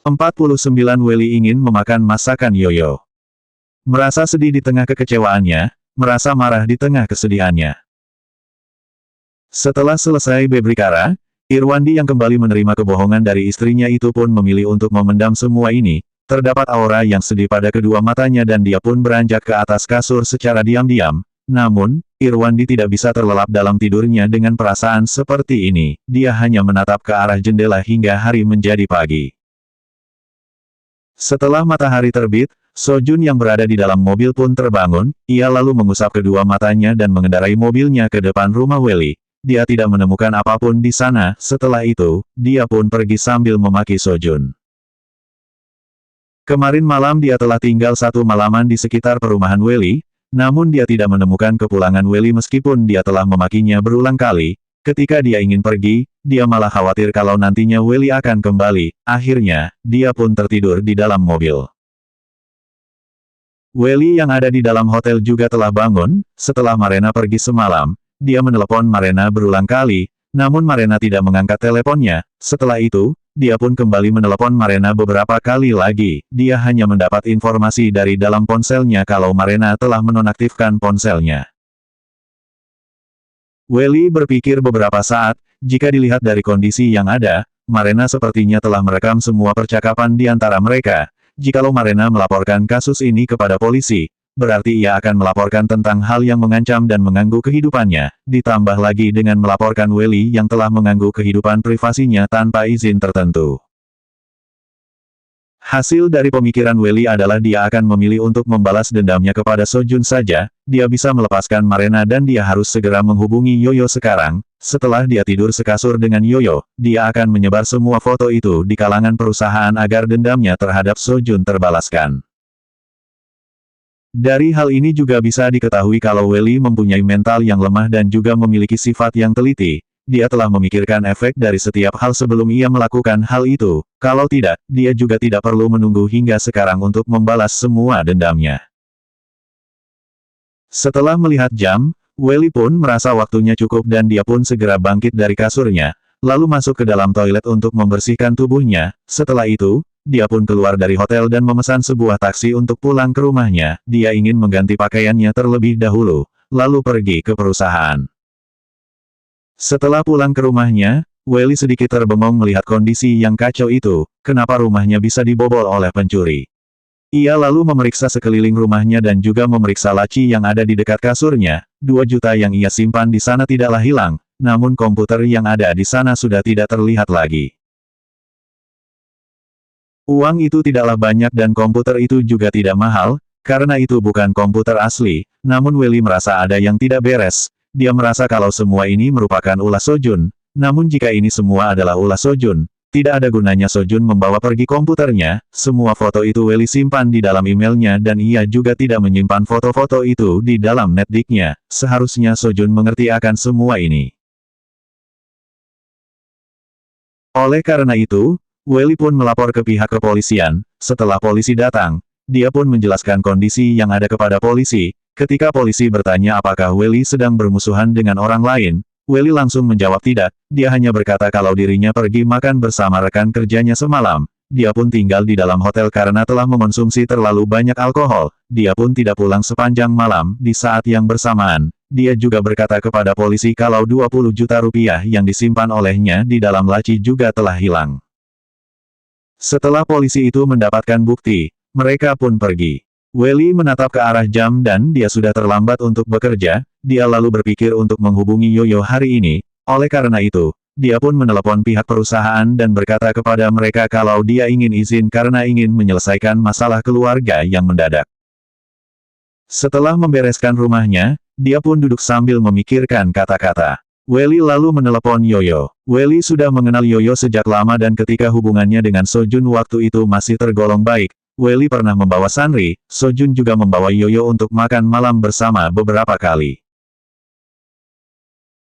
49 Welly ingin memakan masakan Yoyo. Merasa sedih di tengah kekecewaannya, merasa marah di tengah kesedihannya. Setelah selesai berbicara, Irwandi yang kembali menerima kebohongan dari istrinya itu pun memilih untuk memendam semua ini. Terdapat aura yang sedih pada kedua matanya dan dia pun beranjak ke atas kasur secara diam-diam. Namun, Irwandi tidak bisa terlelap dalam tidurnya dengan perasaan seperti ini. Dia hanya menatap ke arah jendela hingga hari menjadi pagi. Setelah matahari terbit, Sojun yang berada di dalam mobil pun terbangun. Ia lalu mengusap kedua matanya dan mengendarai mobilnya ke depan rumah Welly. Dia tidak menemukan apapun di sana. Setelah itu, dia pun pergi sambil memaki Sojun. Kemarin malam dia telah tinggal satu malaman di sekitar perumahan Welly, namun dia tidak menemukan kepulangan Welly meskipun dia telah memakinya berulang kali. Ketika dia ingin pergi, dia malah khawatir kalau nantinya Welly akan kembali. Akhirnya, dia pun tertidur di dalam mobil. Welly yang ada di dalam hotel juga telah bangun. Setelah Marena pergi semalam, dia menelepon Marena berulang kali, namun Marena tidak mengangkat teleponnya. Setelah itu, dia pun kembali menelepon Marena beberapa kali lagi. Dia hanya mendapat informasi dari dalam ponselnya kalau Marena telah menonaktifkan ponselnya. Welly berpikir beberapa saat, jika dilihat dari kondisi yang ada, Marena sepertinya telah merekam semua percakapan di antara mereka. Jikalau Marena melaporkan kasus ini kepada polisi, berarti ia akan melaporkan tentang hal yang mengancam dan mengganggu kehidupannya, ditambah lagi dengan melaporkan Welly yang telah mengganggu kehidupan privasinya tanpa izin tertentu. Hasil dari pemikiran Welly adalah dia akan memilih untuk membalas dendamnya kepada Sojun saja. Dia bisa melepaskan Marena dan dia harus segera menghubungi Yoyo sekarang. Setelah dia tidur sekasur dengan Yoyo, dia akan menyebar semua foto itu di kalangan perusahaan agar dendamnya terhadap Sojun terbalaskan. Dari hal ini juga bisa diketahui kalau Welly mempunyai mental yang lemah dan juga memiliki sifat yang teliti. Dia telah memikirkan efek dari setiap hal sebelum ia melakukan hal itu. Kalau tidak, dia juga tidak perlu menunggu hingga sekarang untuk membalas semua dendamnya. Setelah melihat jam, Welly pun merasa waktunya cukup dan dia pun segera bangkit dari kasurnya, lalu masuk ke dalam toilet untuk membersihkan tubuhnya. Setelah itu, dia pun keluar dari hotel dan memesan sebuah taksi untuk pulang ke rumahnya. Dia ingin mengganti pakaiannya terlebih dahulu, lalu pergi ke perusahaan. Setelah pulang ke rumahnya, Welly sedikit terbengong melihat kondisi yang kacau itu. Kenapa rumahnya bisa dibobol oleh pencuri? Ia lalu memeriksa sekeliling rumahnya dan juga memeriksa laci yang ada di dekat kasurnya. 2 juta yang ia simpan di sana tidaklah hilang, namun komputer yang ada di sana sudah tidak terlihat lagi. Uang itu tidaklah banyak dan komputer itu juga tidak mahal, karena itu bukan komputer asli. Namun Welly merasa ada yang tidak beres. Dia merasa kalau semua ini merupakan ulah Sojun. Namun jika ini semua adalah ulah Sojun, tidak ada gunanya Sojun membawa pergi komputernya. Semua foto itu Welly simpan di dalam emailnya dan ia juga tidak menyimpan foto-foto itu di dalam netdisknya. Seharusnya Sojun mengerti akan semua ini. Oleh karena itu, Welly pun melapor ke pihak kepolisian. Setelah polisi datang, dia pun menjelaskan kondisi yang ada kepada polisi. Ketika polisi bertanya apakah Welly sedang bermusuhan dengan orang lain, Welly langsung menjawab tidak. Dia hanya berkata kalau dirinya pergi makan bersama rekan kerjanya semalam. Dia pun tinggal di dalam hotel karena telah mengonsumsi terlalu banyak alkohol. Dia pun tidak pulang sepanjang malam. Di saat yang bersamaan, dia juga berkata kepada polisi kalau 20 juta rupiah yang disimpan olehnya di dalam laci juga telah hilang. Setelah polisi itu mendapatkan bukti, mereka pun pergi. Welly menatap ke arah jam dan dia sudah terlambat untuk bekerja. Dia lalu berpikir untuk menghubungi Yoyo hari ini. Oleh karena itu, dia pun menelepon pihak perusahaan dan berkata kepada mereka kalau dia ingin izin karena ingin menyelesaikan masalah keluarga yang mendadak. Setelah membereskan rumahnya, dia pun duduk sambil memikirkan kata-kata. Welly lalu menelepon Yoyo. Welly sudah mengenal Yoyo sejak lama dan ketika hubungannya dengan Sojun waktu itu masih tergolong baik. Welly pernah membawa Sanri, Sojun juga membawa Yoyo untuk makan malam bersama beberapa kali.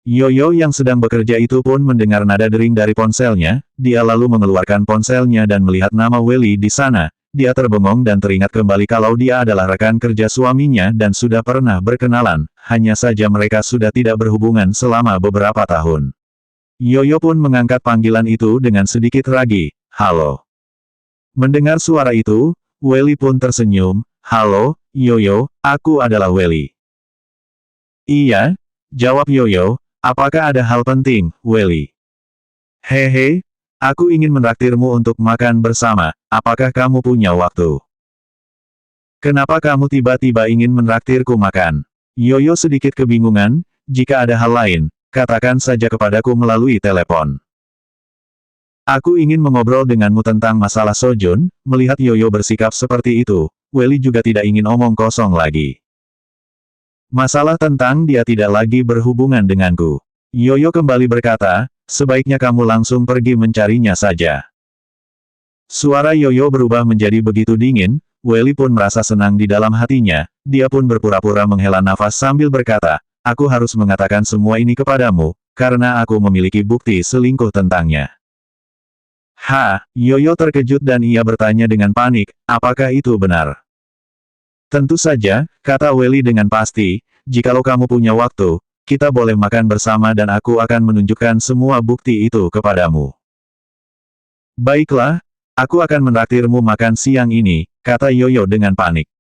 Yoyo yang sedang bekerja itu pun mendengar nada dering dari ponselnya. Dia lalu mengeluarkan ponselnya dan melihat nama Welly di sana. Dia terbengong dan teringat kembali kalau dia adalah rekan kerja suaminya dan sudah pernah berkenalan. Hanya saja mereka sudah tidak berhubungan selama beberapa tahun. Yoyo pun mengangkat panggilan itu dengan sedikit ragi. Halo. Mendengar suara itu, Welly pun tersenyum. Halo, Yoyo, aku adalah Welly. Iya, jawab Yoyo, apakah ada hal penting, Welly? Hehe, aku ingin menraktirmu untuk makan bersama, apakah kamu punya waktu? Kenapa kamu tiba-tiba ingin menraktirku makan? Yoyo sedikit kebingungan, jika ada hal lain, katakan saja kepadaku melalui telepon. Aku ingin mengobrol denganmu tentang masalah Sojun. Melihat Yoyo bersikap seperti itu, Welly juga tidak ingin omong kosong lagi. Masalah tentang dia tidak lagi berhubungan denganku. Yoyo kembali berkata, sebaiknya kamu langsung pergi mencarinya saja. Suara Yoyo berubah menjadi begitu dingin, Welly pun merasa senang di dalam hatinya, dia pun berpura-pura menghela nafas sambil berkata, aku harus mengatakan semua ini kepadamu, karena aku memiliki bukti selingkuh tentangnya. Yoyo terkejut dan ia bertanya dengan panik, apakah itu benar? Tentu saja, kata Welly dengan pasti, jikalau kamu punya waktu, kita boleh makan bersama dan aku akan menunjukkan semua bukti itu kepadamu. Baiklah, aku akan menraktirmu makan siang ini, kata Yoyo dengan panik.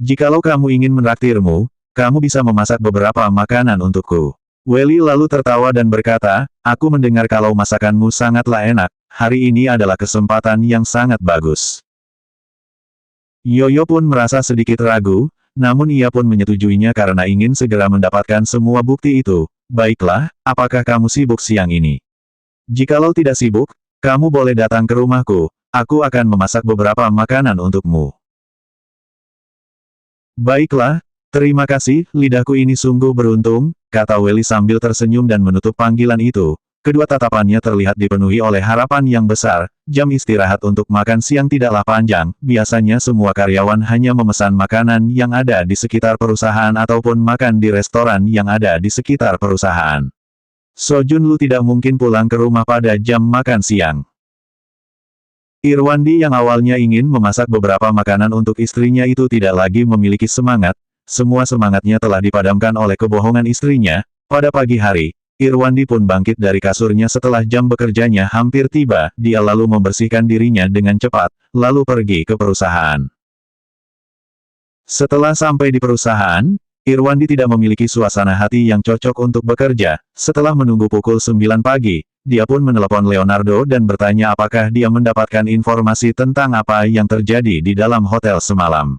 Jikalau kamu ingin menraktirmu, kamu bisa memasak beberapa makanan untukku. Welly lalu tertawa dan berkata, aku mendengar kalau masakanmu sangatlah enak, hari ini adalah kesempatan yang sangat bagus. Yoyo pun merasa sedikit ragu, namun ia pun menyetujuinya karena ingin segera mendapatkan semua bukti itu. Baiklah, apakah kamu sibuk siang ini? Jikalau tidak sibuk, kamu boleh datang ke rumahku, aku akan memasak beberapa makanan untukmu. Baiklah, terima kasih, lidahku ini sungguh beruntung, kata Welly sambil tersenyum dan menutup panggilan itu. Kedua tatapannya terlihat dipenuhi oleh harapan yang besar, jam istirahat untuk makan siang tidaklah panjang, biasanya semua karyawan hanya memesan makanan yang ada di sekitar perusahaan ataupun makan di restoran yang ada di sekitar perusahaan. Sojun Lu tidak mungkin pulang ke rumah pada jam makan siang. Irwandi yang awalnya ingin memasak beberapa makanan untuk istrinya itu tidak lagi memiliki semangat, semua semangatnya telah dipadamkan oleh kebohongan istrinya. Pada pagi hari, Irwandi pun bangkit dari kasurnya setelah jam bekerjanya hampir tiba, dia lalu membersihkan dirinya dengan cepat, lalu pergi ke perusahaan. Setelah sampai di perusahaan, Irwandi tidak memiliki suasana hati yang cocok untuk bekerja. Setelah menunggu pukul 9 pagi, dia pun menelepon Leonardo dan bertanya apakah dia mendapatkan informasi tentang apa yang terjadi di dalam hotel semalam.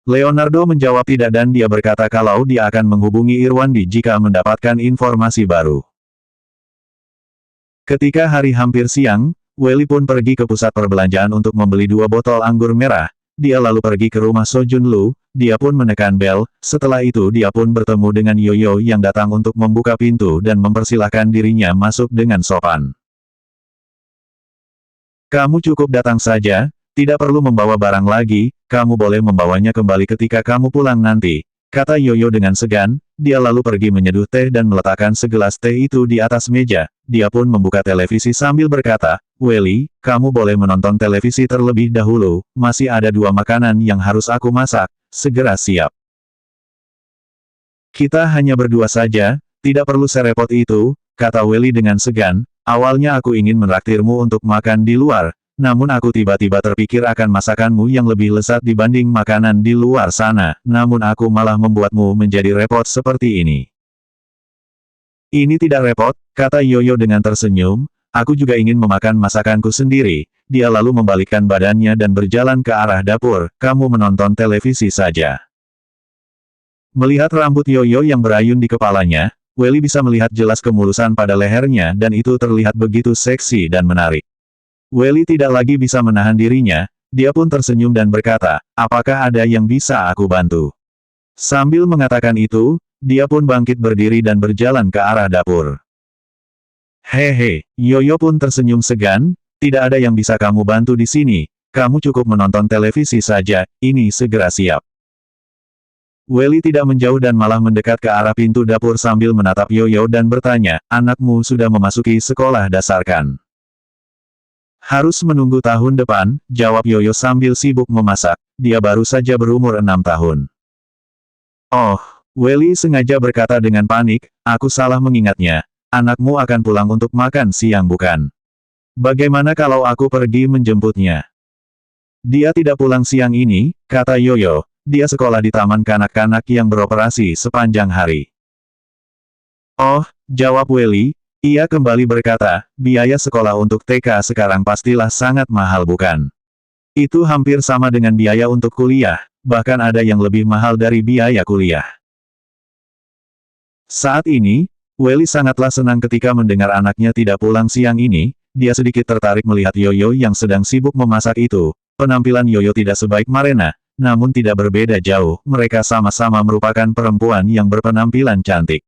Leonardo menjawab tidak dan dia berkata kalau dia akan menghubungi Irwandi jika mendapatkan informasi baru. Ketika hari hampir siang, Welly pun pergi ke pusat perbelanjaan untuk membeli 2 botol anggur merah. Dia lalu pergi ke rumah Sojun Lu, dia pun menekan bel, setelah itu dia pun bertemu dengan Yoyo yang datang untuk membuka pintu dan mempersilahkan dirinya masuk dengan sopan. Kamu cukup datang saja. Tidak perlu membawa barang lagi, kamu boleh membawanya kembali ketika kamu pulang nanti, kata Yoyo dengan segan, dia lalu pergi menyeduh teh dan meletakkan segelas teh itu di atas meja, dia pun membuka televisi sambil berkata, Welly, kamu boleh menonton televisi terlebih dahulu, masih ada 2 makanan yang harus aku masak, segera siap. Kita hanya berdua saja, tidak perlu serepot itu, kata Welly dengan segan, awalnya aku ingin menraktirmu untuk makan di luar, namun aku tiba-tiba terpikir akan masakanmu yang lebih lezat dibanding makanan di luar sana, namun aku malah membuatmu menjadi repot seperti ini. Ini tidak repot, kata Yoyo dengan tersenyum, aku juga ingin memakan masakanku sendiri. Dia lalu membalikkan badannya dan berjalan ke arah dapur, kamu menonton televisi saja. Melihat rambut Yoyo yang berayun di kepalanya, Welly bisa melihat jelas kemulusan pada lehernya dan itu terlihat begitu seksi dan menarik. Welly tidak lagi bisa menahan dirinya, dia pun tersenyum dan berkata, apakah ada yang bisa aku bantu? Sambil mengatakan itu, dia pun bangkit berdiri dan berjalan ke arah dapur. Hehe, Yoyo pun tersenyum segan, tidak ada yang bisa kamu bantu di sini, kamu cukup menonton televisi saja, ini segera siap. Welly tidak menjauh dan malah mendekat ke arah pintu dapur sambil menatap Yoyo dan bertanya, anakmu sudah memasuki sekolah dasar kan? Harus menunggu tahun depan, jawab Yoyo sambil sibuk memasak, dia baru saja berumur 6 tahun. Oh, Welly sengaja berkata dengan panik, aku salah mengingatnya, anakmu akan pulang untuk makan siang bukan? Bagaimana kalau aku pergi menjemputnya? Dia tidak pulang siang ini, kata Yoyo. Dia sekolah di taman kanak-kanak yang beroperasi sepanjang hari. Oh, jawab Welly. Ia kembali berkata, biaya sekolah untuk TK sekarang pastilah sangat mahal bukan? Itu hampir sama dengan biaya untuk kuliah, bahkan ada yang lebih mahal dari biaya kuliah. Saat ini, Welly sangatlah senang ketika mendengar anaknya tidak pulang siang ini. Dia sedikit tertarik melihat Yoyo yang sedang sibuk memasak itu. Penampilan Yoyo tidak sebaik Marena, namun tidak berbeda jauh. Mereka sama-sama merupakan perempuan yang berpenampilan cantik.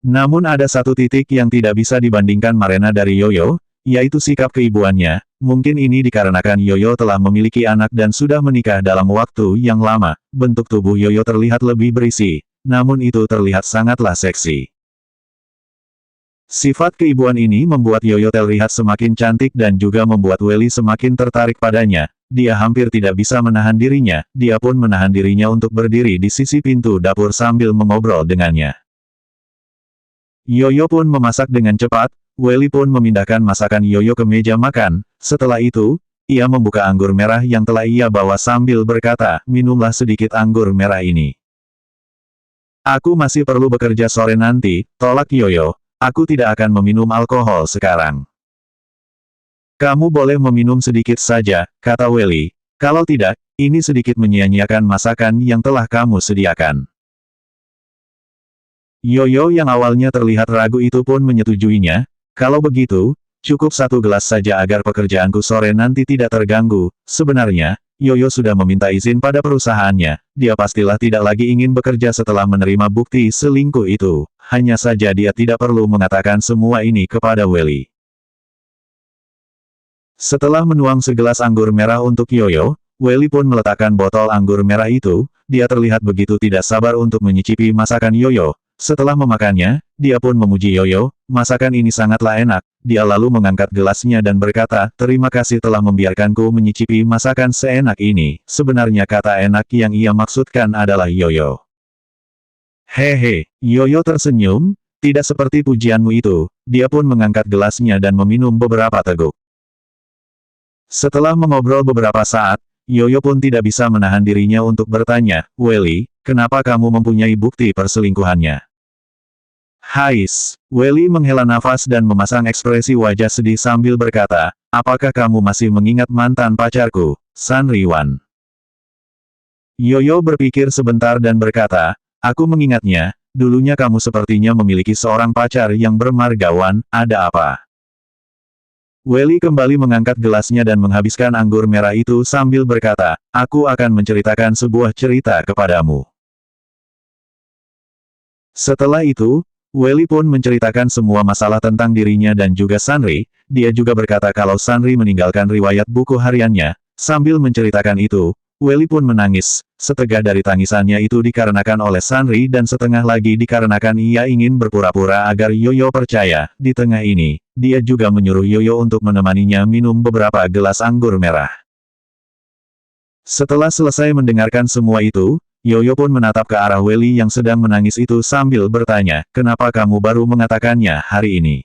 Namun ada satu titik yang tidak bisa dibandingkan Marena dari Yoyo, yaitu sikap keibuannya. Mungkin ini dikarenakan Yoyo telah memiliki anak dan sudah menikah dalam waktu yang lama. Bentuk tubuh Yoyo terlihat lebih berisi, namun itu terlihat sangatlah seksi. Sifat keibuan ini membuat Yoyo terlihat semakin cantik dan juga membuat Welly semakin tertarik padanya. Dia hampir tidak bisa menahan dirinya, dia pun menahan dirinya untuk berdiri di sisi pintu dapur sambil mengobrol dengannya. Yoyo pun memasak dengan cepat, Welly pun memindahkan masakan Yoyo ke meja makan. Setelah itu, ia membuka anggur merah yang telah ia bawa sambil berkata, minumlah sedikit anggur merah ini. Aku masih perlu bekerja sore nanti, tolak Yoyo. Aku tidak akan meminum alkohol sekarang. Kamu boleh meminum sedikit saja, kata Welly. Kalau tidak, ini sedikit menyia-nyiakan masakan yang telah kamu sediakan. Yoyo yang awalnya terlihat ragu itu pun menyetujuinya. Kalau begitu, cukup satu gelas saja agar pekerjaanku sore nanti tidak terganggu. Sebenarnya, Yoyo sudah meminta izin pada perusahaannya. Dia pastilah tidak lagi ingin bekerja setelah menerima bukti selingkuh itu. Hanya saja dia tidak perlu mengatakan semua ini kepada Welly. Setelah menuang segelas anggur merah untuk Yoyo, Welly pun meletakkan botol anggur merah itu. Dia terlihat begitu tidak sabar untuk menyicipi masakan Yoyo. Setelah memakannya, dia pun memuji Yoyo, masakan ini sangatlah enak. Dia lalu mengangkat gelasnya dan berkata, terima kasih telah membiarkanku menyicipi masakan seenak ini. Sebenarnya kata enak yang ia maksudkan adalah Yoyo. Hehe, Yoyo tersenyum, tidak seperti pujianmu itu. Dia pun mengangkat gelasnya dan meminum beberapa teguk. Setelah mengobrol beberapa saat, Yoyo pun tidak bisa menahan dirinya untuk bertanya, Welly, kenapa kamu mempunyai bukti perselingkuhannya? Hais, Welly menghela nafas dan memasang ekspresi wajah sedih sambil berkata, apakah kamu masih mengingat mantan pacarku, San Riwan? Yoyo berpikir sebentar dan berkata, aku mengingatnya, dulunya kamu sepertinya memiliki seorang pacar yang bermargawan, ada apa? Welly kembali mengangkat gelasnya dan menghabiskan anggur merah itu sambil berkata, aku akan menceritakan sebuah cerita kepadamu. Setelah itu, Welly pun menceritakan semua masalah tentang dirinya dan juga Sanri. Dia juga berkata kalau Sanri meninggalkan riwayat buku hariannya. Sambil menceritakan itu, Welly pun menangis. Setengah dari tangisannya itu dikarenakan oleh Sanri dan setengah lagi dikarenakan ia ingin berpura-pura agar Yoyo percaya. Di tengah ini, dia juga menyuruh Yoyo untuk menemaninya minum beberapa gelas anggur merah. Setelah selesai mendengarkan semua itu, Yoyo pun menatap ke arah Welly yang sedang menangis itu sambil bertanya, kenapa kamu baru mengatakannya hari ini?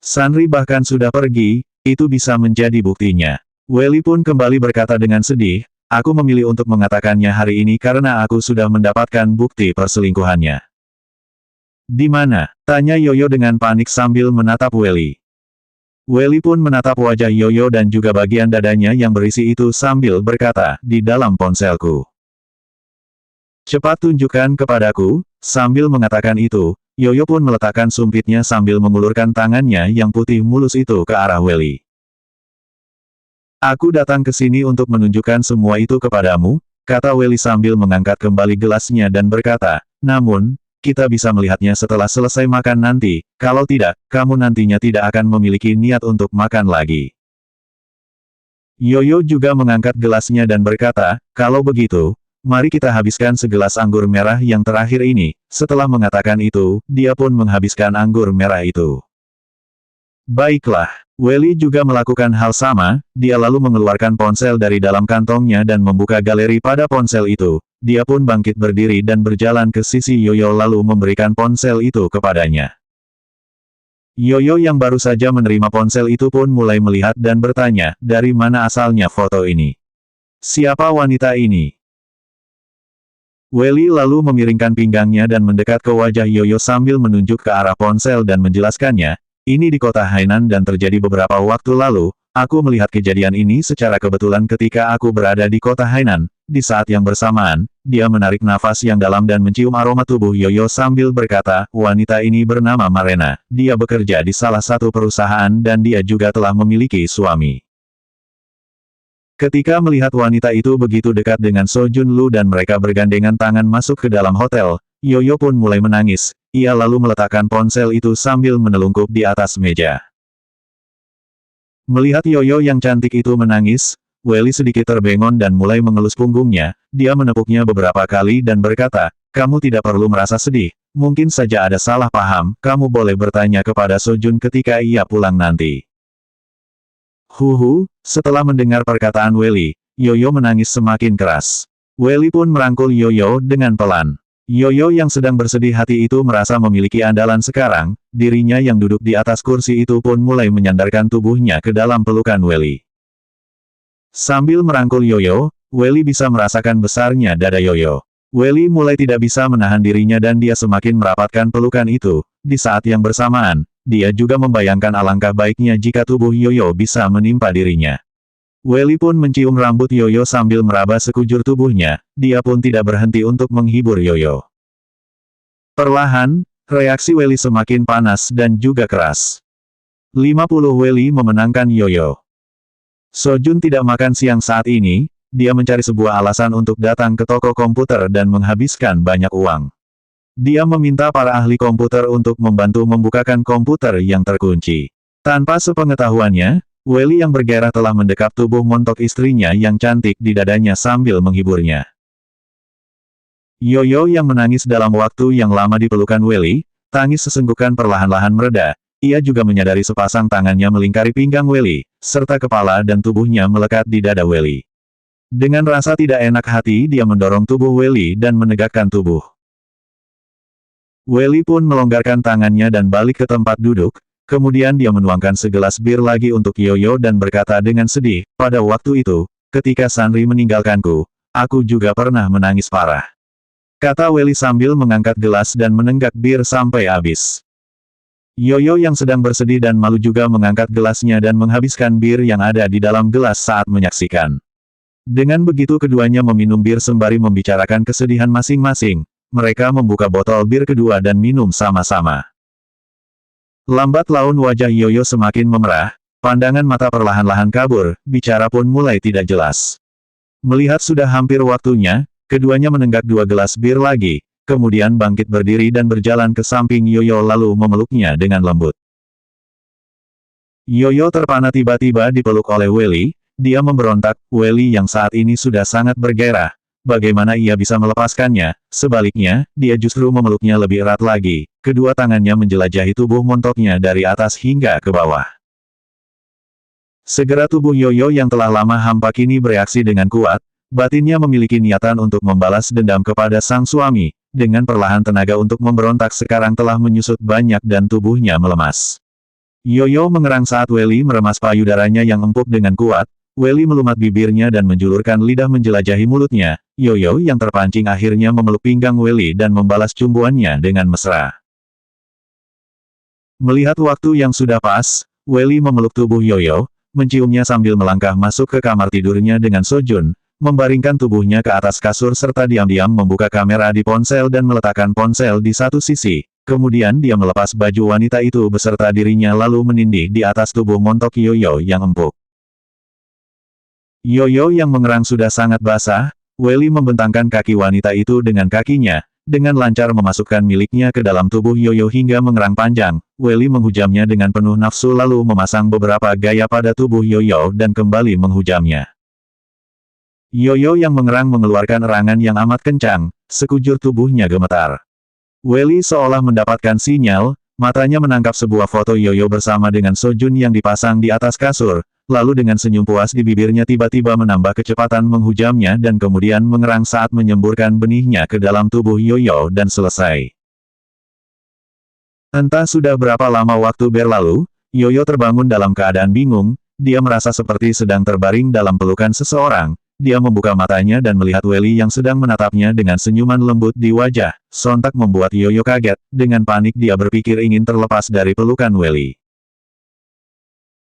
Sanri bahkan sudah pergi, itu bisa menjadi buktinya. Welly pun kembali berkata dengan sedih, aku memilih untuk mengatakannya hari ini karena aku sudah mendapatkan bukti perselingkuhannya. Di mana? Tanya Yoyo dengan panik sambil menatap Welly. Welly pun menatap wajah Yoyo dan juga bagian dadanya yang berisi itu sambil berkata, di dalam ponselku. Cepat tunjukkan kepadaku. Sambil mengatakan itu, Yoyo pun meletakkan sumpitnya sambil mengulurkan tangannya yang putih mulus itu ke arah Welly. Aku datang ke sini untuk menunjukkan semua itu kepadamu, kata Welly sambil mengangkat kembali gelasnya dan berkata, namun, kita bisa melihatnya setelah selesai makan nanti, kalau tidak, kamu nantinya tidak akan memiliki niat untuk makan lagi. Yoyo juga mengangkat gelasnya dan berkata, kalau begitu, mari kita habiskan segelas anggur merah yang terakhir ini. Setelah mengatakan itu, dia pun menghabiskan anggur merah itu. Baiklah, Welly juga melakukan hal sama, dia lalu mengeluarkan ponsel dari dalam kantongnya dan membuka galeri pada ponsel itu. Dia pun bangkit berdiri dan berjalan ke sisi Yoyo lalu memberikan ponsel itu kepadanya. Yoyo yang baru saja menerima ponsel itu pun mulai melihat dan bertanya, dari mana asalnya foto ini? Siapa wanita ini? Welly lalu memiringkan pinggangnya dan mendekat ke wajah Yoyo sambil menunjuk ke arah ponsel dan menjelaskannya, ini di kota Hainan dan terjadi beberapa waktu lalu, aku melihat kejadian ini secara kebetulan ketika aku berada di kota Hainan. Di saat yang bersamaan, dia menarik nafas yang dalam dan mencium aroma tubuh Yoyo sambil berkata, wanita ini bernama Marena, dia bekerja di salah satu perusahaan dan dia juga telah memiliki suami. Ketika melihat wanita itu begitu dekat dengan So Jun Lu dan mereka bergandengan tangan masuk ke dalam hotel, Yoyo pun mulai menangis, ia lalu meletakkan ponsel itu sambil menelungkup di atas meja. Melihat Yoyo yang cantik itu menangis, Welly sedikit terbengon dan mulai mengelus punggungnya, dia menepuknya beberapa kali dan berkata, kamu tidak perlu merasa sedih, mungkin saja ada salah paham, kamu boleh bertanya kepada So Jun ketika ia pulang nanti. Setelah mendengar perkataan Welly, Yoyo menangis semakin keras. Welly pun merangkul Yoyo dengan pelan. Yoyo yang sedang bersedih hati itu merasa memiliki andalan sekarang, dirinya yang duduk di atas kursi itu pun mulai menyandarkan tubuhnya ke dalam pelukan Welly. Sambil merangkul Yoyo, Welly bisa merasakan besarnya dada Yoyo. Welly mulai tidak bisa menahan dirinya dan dia semakin merapatkan pelukan itu. Di saat yang bersamaan, dia juga membayangkan alangkah baiknya jika tubuh Yoyo bisa menimpa dirinya. Welly pun mencium rambut Yoyo sambil meraba sekujur tubuhnya, dia pun tidak berhenti untuk menghibur Yoyo. Perlahan, reaksi Welly semakin panas dan juga keras. 50 Welly memenangkan Yoyo. So Jun tidak makan siang saat ini, dia mencari sebuah alasan untuk datang ke toko komputer dan menghabiskan banyak uang. Dia meminta para ahli komputer untuk membantu membukakan komputer yang terkunci. Tanpa sepengetahuannya, Welly yang bergairah telah mendekap tubuh montok istrinya yang cantik di dadanya sambil menghiburnya. Yoyo yang menangis dalam waktu yang lama di pelukan Welly, tangis sesenggukan perlahan-lahan mereda, ia juga menyadari sepasang tangannya melingkari pinggang Welly, serta kepala dan tubuhnya melekat di dada Welly. Dengan rasa tidak enak hati dia mendorong tubuh Welly dan menegakkan tubuh. Welly pun melonggarkan tangannya dan balik ke tempat duduk, kemudian dia menuangkan segelas bir lagi untuk Yoyo dan berkata dengan sedih, pada waktu itu, ketika Sanri meninggalkanku, aku juga pernah menangis parah. Kata Welly sambil mengangkat gelas dan menenggak bir sampai habis. Yoyo yang sedang bersedih dan malu juga mengangkat gelasnya dan menghabiskan bir yang ada di dalam gelas saat menyaksikan. Dengan begitu keduanya meminum bir sembari membicarakan kesedihan masing-masing, mereka membuka botol bir kedua dan minum sama-sama. Lambat laun wajah Yoyo semakin memerah, pandangan mata perlahan-lahan kabur, bicara pun mulai tidak jelas. Melihat sudah hampir waktunya, keduanya menenggak 2 gelas bir lagi, kemudian bangkit berdiri dan berjalan ke samping Yoyo lalu memeluknya dengan lembut. Yoyo terpana tiba-tiba dipeluk oleh Welly, dia memberontak, Welly yang saat ini sudah sangat bergairah. Bagaimana ia bisa melepaskannya? Sebaliknya, dia justru memeluknya lebih erat lagi. Kedua tangannya menjelajahi tubuh montoknya dari atas hingga ke bawah. Segera tubuh Yoyo yang telah lama hampa kini bereaksi dengan kuat. Batinnya memiliki niatan untuk membalas dendam kepada sang suami. Dengan perlahan tenaga untuk memberontak sekarang telah menyusut banyak dan tubuhnya melemas. Yoyo mengerang saat Welly meremas payudaranya yang empuk dengan kuat. Welly melumat bibirnya dan menjulurkan lidah menjelajahi mulutnya. Yoyo yang terpancing akhirnya memeluk pinggang Welly dan membalas cumbuannya dengan mesra. Melihat waktu yang sudah pas, Welly memeluk tubuh Yoyo, menciumnya sambil melangkah masuk ke kamar tidurnya dengan So Jun, membaringkan tubuhnya ke atas kasur serta diam-diam membuka kamera di ponsel dan meletakkan ponsel di satu sisi. Kemudian dia melepas baju wanita itu beserta dirinya lalu menindih di atas tubuh montok Yoyo yang empuk. Yoyo yang mengerang sudah sangat basah, Welly membentangkan kaki wanita itu dengan kakinya, dengan lancar memasukkan miliknya ke dalam tubuh Yoyo hingga mengerang panjang. Welly menghujamnya dengan penuh nafsu lalu memasang beberapa gaya pada tubuh Yoyo dan kembali menghujamnya. Yoyo yang mengerang mengeluarkan erangan yang amat kencang, sekujur tubuhnya gemetar. Welly seolah mendapatkan sinyal, matanya menangkap sebuah foto Yoyo bersama dengan So Jun yang dipasang di atas kasur. Lalu dengan senyum puas di bibirnya tiba-tiba menambah kecepatan menghujamnya dan kemudian mengerang saat menyemburkan benihnya ke dalam tubuh Yoyo dan selesai. Entah sudah berapa lama waktu berlalu, Yoyo terbangun dalam keadaan bingung, dia merasa seperti sedang terbaring dalam pelukan seseorang. Dia membuka matanya dan melihat Welly yang sedang menatapnya dengan senyuman lembut di wajah. Sontak membuat Yoyo kaget, dengan panik dia berpikir ingin terlepas dari pelukan Welly.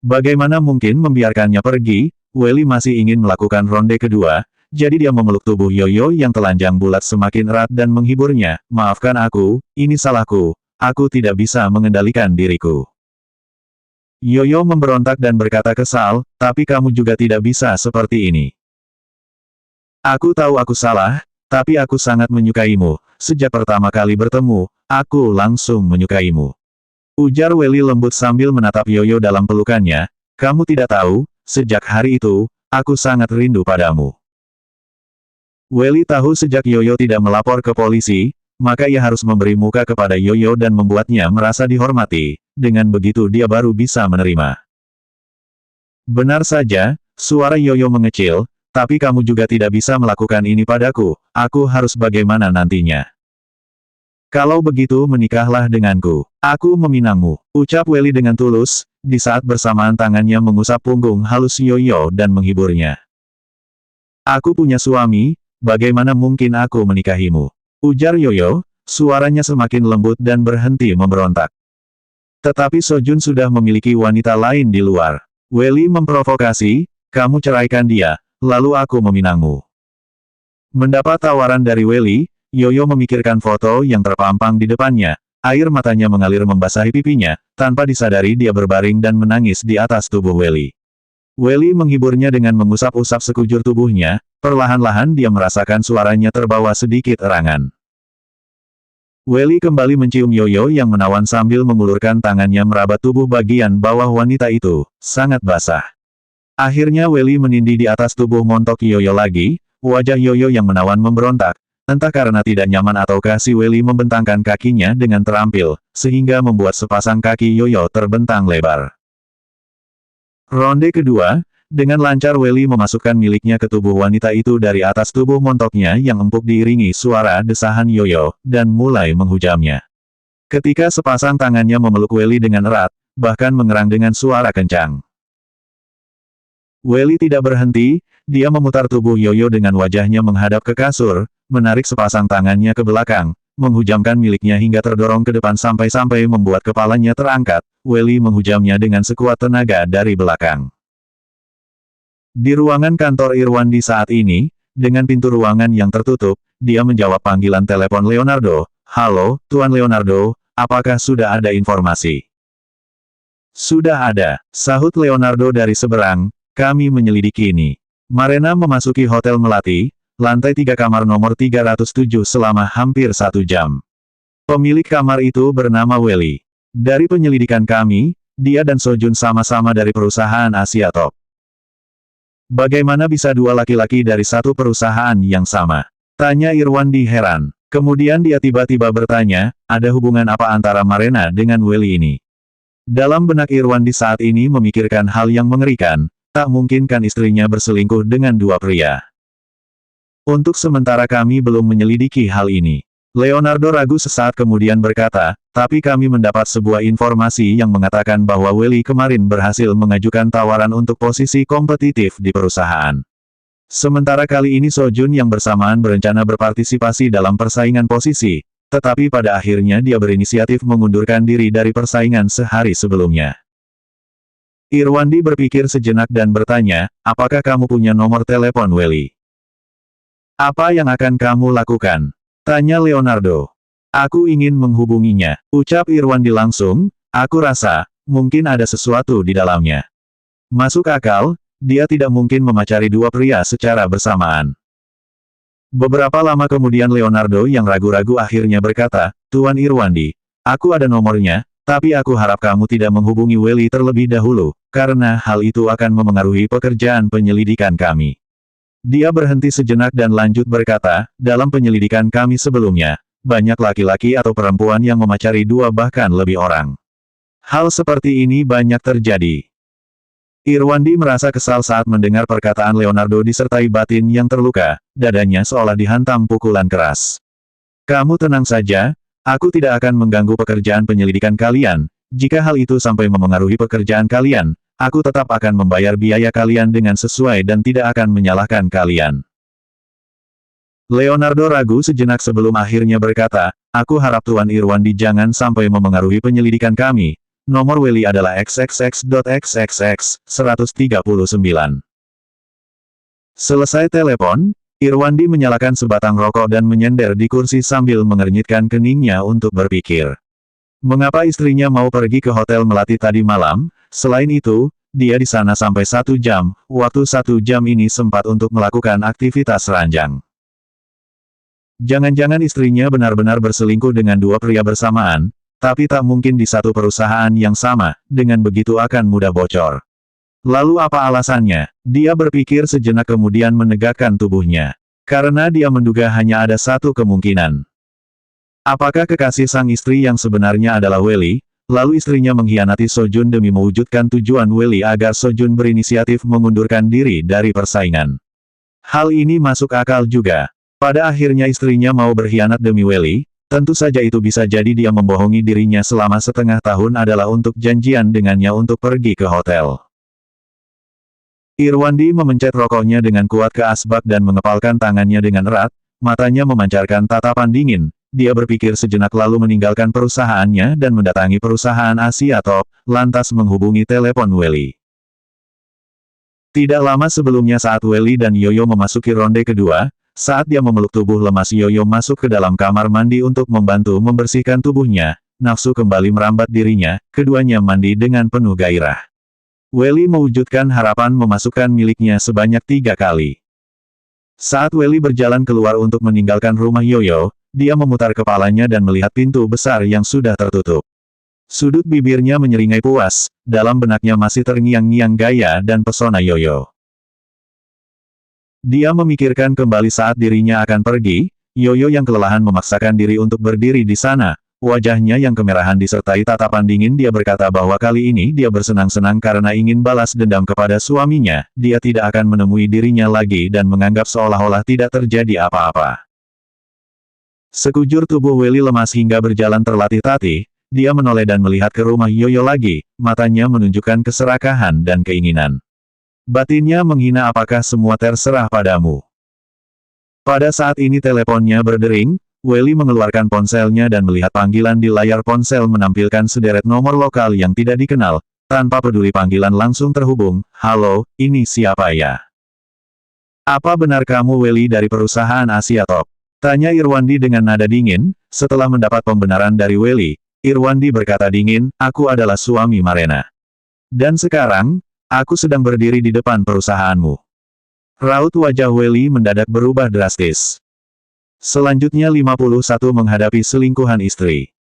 Bagaimana mungkin membiarkannya pergi? Welly masih ingin melakukan ronde kedua, jadi dia memeluk tubuh Yoyo yang telanjang bulat semakin erat dan menghiburnya. Maafkan aku, ini salahku, aku tidak bisa mengendalikan diriku. Yoyo memberontak dan berkata kesal, tapi kamu juga tidak bisa seperti ini. Aku tahu aku salah, tapi aku sangat menyukaimu. Sejak pertama kali bertemu, aku langsung menyukaimu. Ujar Welly lembut sambil menatap Yoyo dalam pelukannya. Kamu tidak tahu, sejak hari itu, aku sangat rindu padamu. Welly tahu sejak Yoyo tidak melapor ke polisi, maka ia harus memberi muka kepada Yoyo dan membuatnya merasa dihormati. Dengan begitu dia baru bisa menerima. Benar saja, suara Yoyo mengecil. Tapi kamu juga tidak bisa melakukan ini padaku, aku harus bagaimana nantinya. Kalau begitu menikahlah denganku, aku meminangmu, ucap Welly dengan tulus, di saat bersamaan tangannya mengusap punggung halus Yoyo dan menghiburnya. Aku punya suami, bagaimana mungkin aku menikahimu? Ujar Yoyo, suaranya semakin lembut dan berhenti memberontak. Tetapi Sojun sudah memiliki wanita lain di luar. Welly memprovokasi, kamu ceraikan dia. Lalu aku meminangmu. Mendapat tawaran dari Welly, Yoyo memikirkan foto yang terpampang di depannya. Air matanya mengalir membasahi pipinya, tanpa disadari dia berbaring dan menangis di atas tubuh Welly. Welly menghiburnya dengan mengusap-usap sekujur tubuhnya, perlahan-lahan dia merasakan suaranya terbawa sedikit erangan. Welly kembali mencium Yoyo yang menawan sambil mengulurkan tangannya merabat tubuh bagian bawah wanita itu, sangat basah. Akhirnya Welly menindih di atas tubuh montok Yoyo lagi, wajah Yoyo yang menawan memberontak, entah karena tidak nyaman ataukah si Welly membentangkan kakinya dengan terampil, sehingga membuat sepasang kaki Yoyo terbentang lebar. Ronde kedua, dengan lancar Welly memasukkan miliknya ke tubuh wanita itu dari atas tubuh montoknya yang empuk diiringi suara desahan Yoyo, dan mulai menghujamnya. Ketika sepasang tangannya memeluk Welly dengan erat, bahkan mengerang dengan suara kencang. Welly tidak berhenti, dia memutar tubuh Yoyo dengan wajahnya menghadap ke kasur, menarik sepasang tangannya ke belakang, menghujamkan miliknya hingga terdorong ke depan sampai-sampai membuat kepalanya terangkat. Welly menghujamnya dengan sekuat tenaga dari belakang. Di ruangan kantor Irwandi saat ini, dengan pintu ruangan yang tertutup, dia menjawab panggilan telepon Leonardo. Halo, Tuan Leonardo, apakah sudah ada informasi? Sudah ada, sahut Leonardo dari seberang. Kami menyelidiki ini. Marena memasuki Hotel Melati, lantai 3 kamar nomor 307 selama hampir 1 jam. Pemilik kamar itu bernama Welly. Dari penyelidikan kami, dia dan Sojun sama-sama dari perusahaan Asia Top. Bagaimana bisa dua laki-laki dari satu perusahaan yang sama? Tanya Irwandi heran. Kemudian dia tiba-tiba bertanya, ada hubungan apa antara Marena dengan Welly ini? Dalam benak Irwandi saat ini memikirkan hal yang mengerikan. Tak mungkin kan istrinya berselingkuh dengan dua pria. Untuk sementara kami belum menyelidiki hal ini. Leonardo ragu sesaat kemudian berkata, tapi kami mendapat sebuah informasi yang mengatakan bahwa Welly kemarin berhasil mengajukan tawaran untuk posisi kompetitif di perusahaan. Sementara kali ini Sojun yang bersamaan berencana berpartisipasi dalam persaingan posisi, tetapi pada akhirnya dia berinisiatif mengundurkan diri dari persaingan sehari sebelumnya. Irwandi berpikir sejenak dan bertanya, apakah kamu punya nomor telepon Welly? Apa yang akan kamu lakukan? Tanya Leonardo. Aku ingin menghubunginya, ucap Irwandi langsung, aku rasa, mungkin ada sesuatu di dalamnya. Masuk akal, dia tidak mungkin memacari dua pria secara bersamaan. Beberapa lama kemudian Leonardo yang ragu-ragu akhirnya berkata, Tuan Irwandi, aku ada nomornya, tapi aku harap kamu tidak menghubungi Welly terlebih dahulu, karena hal itu akan memengaruhi pekerjaan penyelidikan kami. Dia berhenti sejenak dan lanjut berkata, dalam penyelidikan kami sebelumnya, banyak laki-laki atau perempuan yang memacari dua bahkan lebih orang. Hal seperti ini banyak terjadi. Irwandi merasa kesal saat mendengar perkataan Leonardo disertai batin yang terluka, dadanya seolah dihantam pukulan keras. Kamu tenang saja, Aku tidak akan mengganggu pekerjaan penyelidikan kalian. Jika hal itu sampai memengaruhi pekerjaan kalian, aku tetap akan membayar biaya kalian dengan sesuai dan tidak akan menyalahkan kalian. Leonardo ragu sejenak sebelum akhirnya berkata, aku harap Tuan Irwandi jangan sampai memengaruhi penyelidikan kami. Nomor Welly adalah xxx.xxx 139. Selesai telepon, Irwandi menyalakan sebatang rokok dan menyender di kursi sambil mengernyitkan keningnya untuk berpikir. Mengapa istrinya mau pergi ke hotel Melati tadi malam? Selain itu, dia di sana sampai 1 jam, waktu 1 jam ini sempat untuk melakukan aktivitas ranjang. Jangan-jangan istrinya benar-benar berselingkuh dengan 2 pria bersamaan, tapi tak mungkin di satu perusahaan yang sama, dengan begitu akan mudah bocor. Lalu apa alasannya? Dia berpikir sejenak kemudian menegakkan tubuhnya. Karena dia menduga hanya ada satu kemungkinan. Apakah kekasih sang istri yang sebenarnya adalah Welly, lalu istrinya mengkhianati Sojun demi mewujudkan tujuan Welly agar Sojun berinisiatif mengundurkan diri dari persaingan? Hal ini masuk akal juga. Pada akhirnya istrinya mau berkhianat demi Welly, tentu saja itu bisa jadi dia membohongi dirinya selama setengah tahun adalah untuk janjian dengannya untuk pergi ke hotel. Irwandi memencet rokoknya dengan kuat ke asbak dan mengepalkan tangannya dengan erat, matanya memancarkan tatapan dingin. Dia berpikir sejenak lalu meninggalkan perusahaannya dan mendatangi perusahaan Asia Top, lantas menghubungi telepon Welly. Tidak lama sebelumnya saat Welly dan Yoyo memasuki ronde kedua, saat dia memeluk tubuh lemas Yoyo masuk ke dalam kamar mandi untuk membantu membersihkan tubuhnya, nafsu kembali merambat dirinya, keduanya mandi dengan penuh gairah. Welly mewujudkan harapan memasukkan miliknya sebanyak 3 kali. Saat Welly berjalan keluar untuk meninggalkan rumah Yoyo, dia memutar kepalanya dan melihat pintu besar yang sudah tertutup. Sudut bibirnya menyeringai puas, dalam benaknya masih terngiang-ngiang gaya dan pesona Yoyo. Dia memikirkan kembali saat dirinya akan pergi, Yoyo yang kelelahan memaksakan diri untuk berdiri di sana, wajahnya yang kemerahan disertai tatapan dingin. Dia berkata bahwa kali ini dia bersenang-senang karena ingin balas dendam kepada suaminya, dia tidak akan menemui dirinya lagi dan menganggap seolah-olah tidak terjadi apa-apa. Sekujur tubuh Welly lemas hingga berjalan terlatih-tatih, dia menoleh dan melihat ke rumah Yoyo lagi, matanya menunjukkan keserakahan dan keinginan. Batinnya menghina, apakah semua terserah padamu? Pada saat ini teleponnya berdering, Welly mengeluarkan ponselnya dan melihat panggilan di layar ponsel menampilkan sederet nomor lokal yang tidak dikenal. Tanpa peduli panggilan langsung terhubung. Halo, ini siapa ya? Apa benar kamu Welly dari perusahaan Asia Top? Tanya Irwandi dengan nada dingin. Setelah mendapat pembenaran dari Welly, Irwandi berkata dingin, aku adalah suami Marena. Dan sekarang, aku sedang berdiri di depan perusahaanmu. Raut wajah Welly mendadak berubah drastis. Selanjutnya 51 menghadapi selingkuhan istri.